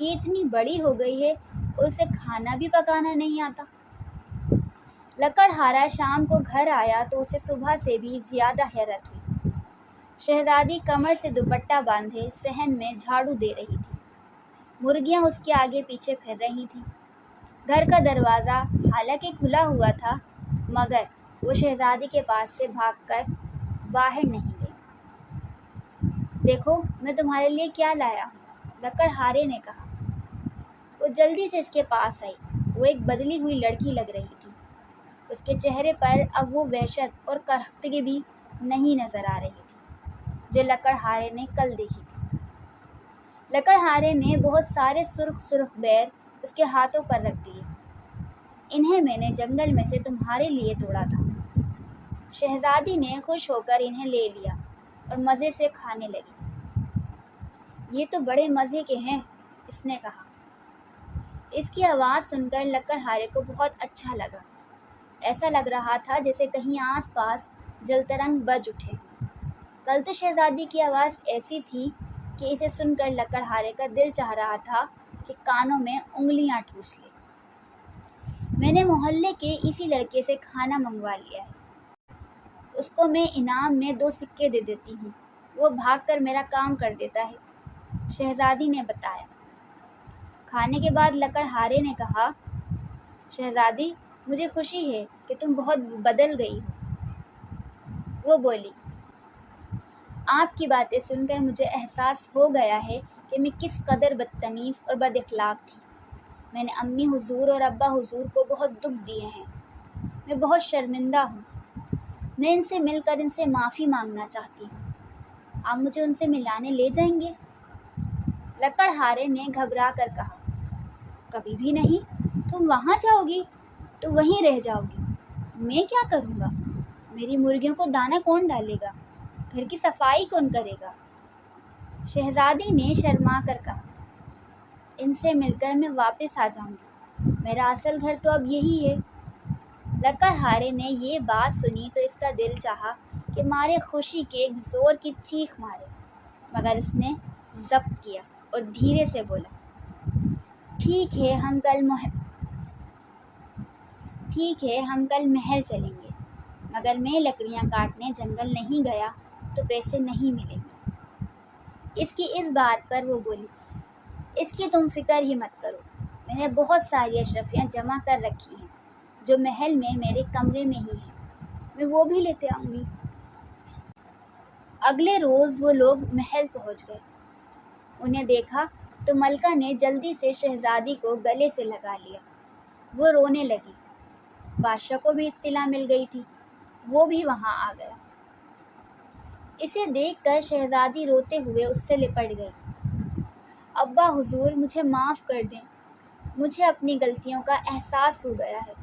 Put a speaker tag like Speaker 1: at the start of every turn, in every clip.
Speaker 1: کہ اتنی بڑی ہو گئی ہے اور اسے کھانا بھی پکانا نہیں آتا۔ لکڑہارا شام کو گھر آیا تو اسے صبح سے بھی زیادہ حیرت ہوئی۔ شہزادی کمر سے دوپٹہ باندھے صحن میں جھاڑو دے رہی تھی۔ مرغیاں اس کے آگے پیچھے پھر رہی تھیں۔ گھر کا دروازہ حالانکہ کھلا ہوا تھا، مگر وہ شہزادی کے پاس سے بھاگ کر باہر نہیں گئی۔ دیکھو میں تمہارے لیے کیا لایا ہوں، لکڑہارے نے کہا۔ وہ جلدی سے اس کے پاس آئی۔ وہ ایک بدلی ہوئی لڑکی لگ رہی تھی۔ اس کے چہرے پر اب وہ وحشت اور کرختگی بھی نہیں نظر آ رہی تھی جو لکڑہارے نے کل دیکھی تھی۔ لکڑہارے نے بہت سارے سرخ سرخ بیر اس کے ہاتھوں پر رکھ دیے۔ انہیں میں نے جنگل میں سے تمہارے لیے توڑا تھا۔ شہزادی نے خوش ہو کر انہیں لے لیا اور مزے سے کھانے لگی۔ یہ تو بڑے مزے کے ہیں، اس نے کہا۔ اس کی آواز سن کر لکڑہارے کو بہت اچھا لگا۔ ایسا لگ رہا تھا جیسے کہیں آس پاس جلترنگ بج اٹھے۔ کل تو شہزادی کی آواز ایسی تھی کہ اسے سن کر لکڑہارے کا دل چاہ رہا تھا کہ کانوں میں انگلیاں ٹھوس لے۔ میں نے محلے کے اسی لڑکے سے کھانا منگوا لیا ہے۔ اس کو میں انعام میں 2 سکے دے دیتی ہوں، وہ بھاگ کر میرا کام کر دیتا ہے، شہزادی نے بتایا۔ کھانے کے بعد لکڑہارے نے کہا، شہزادی مجھے خوشی ہے کہ تم بہت بدل گئی ہو۔ وہ بولی، آپ کی باتیں سن کر مجھے احساس ہو گیا ہے کہ میں کس قدر بدتمیز اور بد اخلاق تھی۔ میں نے امی حضور اور ابا حضور کو بہت دکھ دیے ہیں۔ میں بہت شرمندہ ہوں۔ میں ان سے مل کر ان سے معافی مانگنا چاہتی ہوں۔ آپ مجھے ان سے ملانے لے جائیں گے؟ لکڑہارے نے گھبرا کر کہا، کبھی بھی نہیں، تم وہاں جاؤ گی تو وہیں رہ جاؤ گی۔ میں کیا کروں گا؟ میری مرغیوں کو دانہ کون ڈالے گا؟ گھر کی صفائی کون کرے گا؟ شہزادی نے شرما کر کہا، ان سے مل کر میں واپس آ جاؤں گی، میرا اصل گھر تو اب یہی ہے۔ لکڑہارے نے یہ بات سنی تو اس کا دل چاہا کہ مارے خوشی کے ایک زور کی چیخ مارے، مگر اس نے ضبط کیا اور دھیرے سے بولا، ٹھیک ہے ہم کل محل چلیں گے، مگر میں لکڑیاں کاٹنے جنگل نہیں گیا تو پیسے نہیں ملیں گے۔ اس کی اس بات پر وہ بولی، اس کی تم فکر ہی مت کرو، میں نے بہت ساری اشرفیاں جمع کر رکھی ہیں جو محل میں میرے کمرے میں ہی ہیں، میں وہ بھی لیتے آؤں گی۔ اگلے روز وہ لوگ محل پہنچ گئے۔ انہیں دیکھا تو ملکہ نے جلدی سے شہزادی کو گلے سے لگا لیا۔ وہ رونے لگی۔ بادشاہ کو بھی اطلاع مل گئی تھی، وہ بھی وہاں آ گیا۔ اسے دیکھ کر شہزادی روتے ہوئے اس سے لپٹ گئی۔ ابا حضور مجھے معاف کر دیں، مجھے اپنی غلطیوں کا احساس ہو گیا ہے۔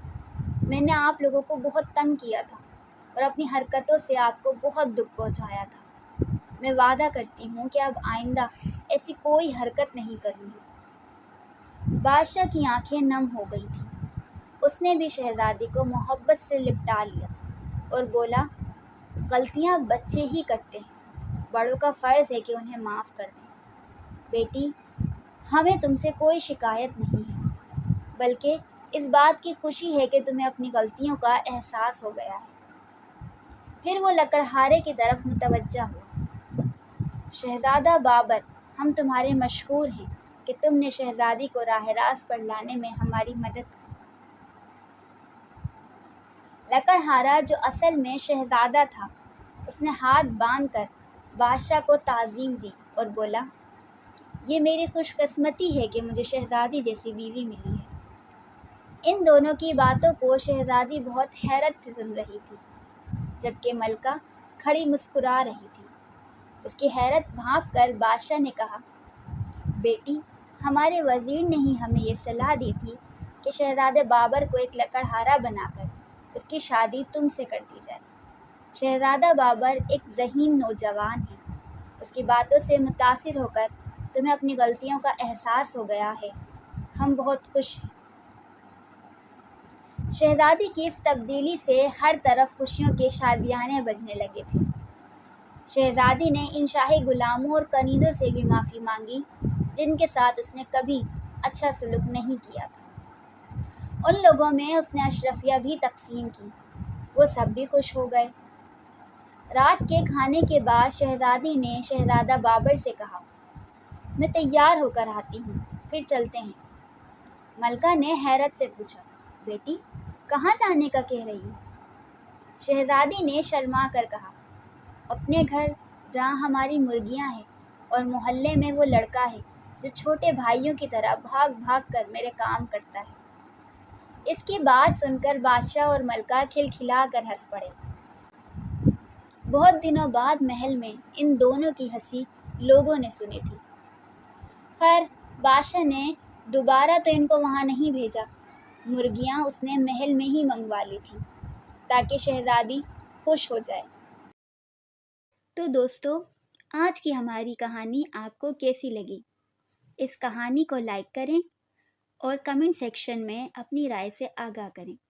Speaker 1: میں نے آپ لوگوں کو بہت تنگ کیا تھا اور اپنی حرکتوں سے آپ کو بہت دکھ پہنچایا تھا۔ میں وعدہ کرتی ہوں کہ اب آئندہ ایسی کوئی حرکت نہیں کروں گی۔ بادشاہ کی آنکھیں نم ہو گئی تھیں۔ اس نے بھی شہزادی کو محبت سے لپٹا لیا اور بولا، غلطیاں بچے ہی کرتے ہیں، بڑوں کا فرض ہے کہ انہیں معاف کر دیں۔ بیٹی، ہمیں تم سے کوئی شکایت نہیں ہے، بلکہ اس بات کی خوشی ہے کہ تمہیں اپنی غلطیوں کا احساس ہو گیا ہے۔ پھر وہ لکڑہارے کی طرف متوجہ ہوا۔ شہزادہ بابر، ہم تمہارے مشکور ہیں کہ تم نے شہزادی کو راہ راست پر لانے میں ہماری مدد کی۔ لکڑہارا جو اصل میں شہزادہ تھا، اس نے ہاتھ باندھ کر بادشاہ کو تعظیم دی اور بولا، یہ میری خوش قسمتی ہے کہ مجھے شہزادی جیسی بیوی ملی ہے۔ ان دونوں کی باتوں کو شہزادی بہت حیرت سے سن رہی تھی، جبکہ ملکہ کھڑی مسکرا رہی تھی۔ اس کی حیرت بھانپ کر بادشاہ نے کہا، بیٹی، ہمارے وزیر نے ہی ہمیں یہ صلاح دی تھی کہ شہزادے بابر کو ایک لکڑہارا بنا کر اس کی شادی تم سے کر دی جائے۔ شہزادہ بابر ایک ذہین نوجوان ہے، اس کی باتوں سے متاثر ہو کر تمہیں اپنی غلطیوں کا احساس ہو گیا ہے، ہم بہت خوش ہیں۔ شہزادی کی اس تبدیلی سے ہر طرف خوشیوں کے شادیانے بجنے لگے تھے۔ شہزادی نے ان شاہی غلاموں اور کنیزوں سے بھی معافی مانگی جن کے ساتھ اس نے کبھی اچھا سلوک نہیں کیا تھا۔ ان لوگوں میں اس نے اشرفیہ بھی تقسیم کی، وہ سب بھی خوش ہو گئے۔ رات کے کھانے کے بعد شہزادی نے شہزادہ بابر سے کہا، میں تیار ہو کر آتی ہوں، پھر چلتے ہیں۔ ملکہ نے حیرت سے پوچھا، بیٹی کہاں جانے کا کہہ رہی ہو؟ شہزادی نے شرما کر کہا، اپنے گھر جہاں ہماری مرغیاں ہیں اور محلے میں وہ لڑکا ہے جو چھوٹے بھائیوں کی طرح بھاگ بھاگ کر میرے کام کرتا ہے۔ اس کی بات سن کر بادشاہ اور ملکہ کھلکھلا کر ہنس پڑے۔ بہت دنوں بعد محل میں ان دونوں کی ہنسی لوگوں نے سنی تھی۔ خیر بادشاہ نے دوبارہ تو ان کو وہاں نہیں بھیجا، مرغیاں اس نے محل میں ہی منگوا لی تھیں تاکہ شہزادی خوش ہو جائے۔ تو دوستو، آج کی ہماری کہانی آپ کو کیسی لگی؟ اس کہانی کو لائک کریں اور کمنٹ سیکشن میں اپنی رائے سے آگاہ کریں۔